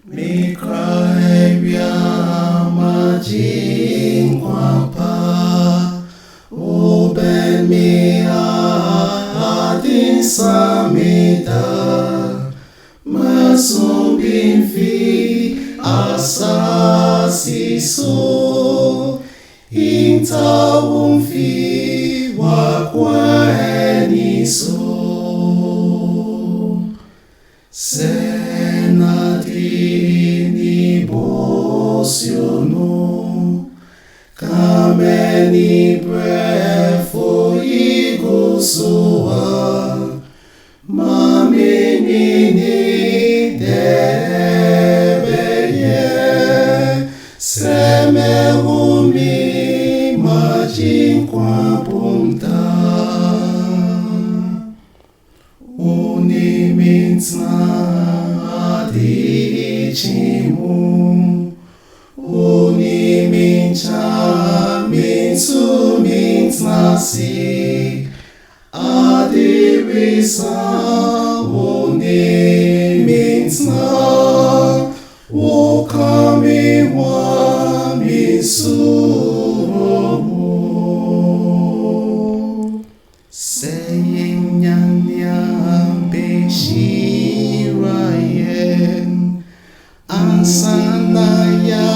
Mi cry ma jingwa pa o ben mi adin samida ma sumbin fi asasi so inta fi wa kwa eni so senadini bosiono kameni brefo igusoa mamini debeye semerumi majinkwa punta Unimintzna adichimu Unimincha mitsu mintzna si Adirisa Unimintzna Okami wa misuromu Saying Shirayen Ansanaya